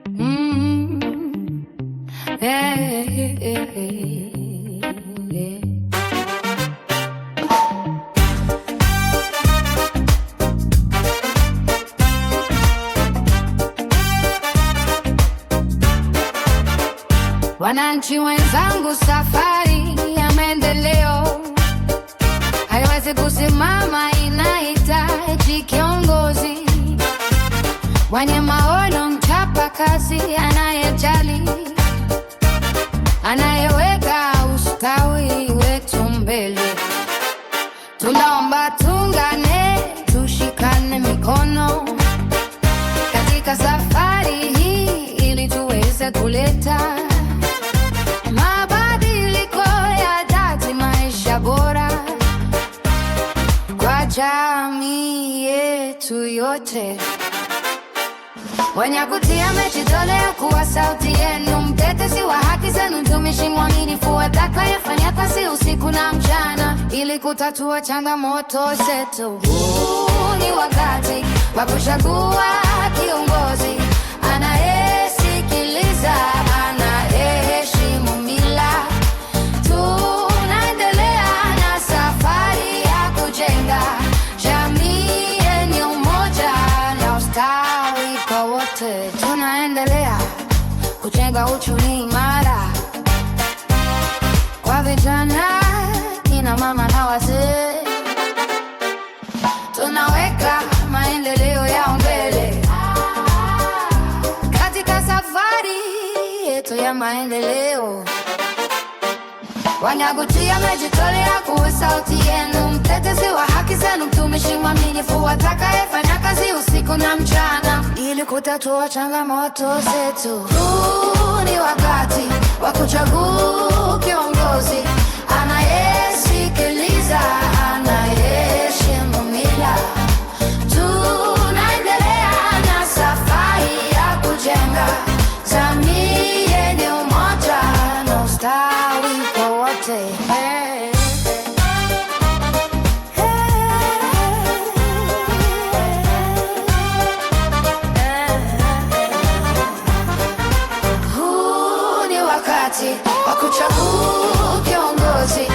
Mm, yeah, yeah, yeah. Wananchi wenzangu, safari ya maendeleo haiwezi kusimama, inahitaji kiongozi mwenye maono, mchapa kazi, anayejali, anayeweka ustawi wetu mbele. Tunaomba tuungane, tushikane mikono katika safari hii ili tuweze kuleta mabadiliko ya dhati, maisha bora kwa jamii yetu yote. Wanyakuti amejitolea kuwa sauti yenu, mtetezi wa haki zenu, mtumishi mwaminifu atakayefanya kazi usiku na mchana ili kutatua changamoto zetu. Huu ni wakati wa kuchagua kiongozi anayesikiliza, anayeheshimu mila. Tunaendelea na safari ya kujenga jamii yenye umoja na ustawi kwa wote. Tunaendelea kujenga uchumi imara kwa vijana, kina mama na wazee. Tunaweka maendeleo yao mbele katika safari yetu ya maendeleo. Wanyakuti amejitolea kuwa sauti yenu, mtetezi wa haki zenu, mtumishi mwaminifu atakayefanya kazi usiku na mchana ili kutatua changamoto zetu. Huu ni wakati wa kuchagua kiongozi anayesikiliza, anayeheshimu mila. Tunaendelea na safari ya kujenga jamii yenye umoja na ustawi kwa wote. Huu ni wakati wa kuchagua kiongozi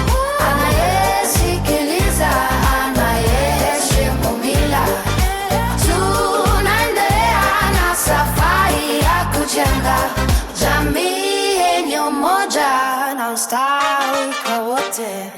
anayesikiliza, anayeheshimu mila. Tunaendelea na safari ya kujenga jamii yenye umoja na ustawi kwa wote.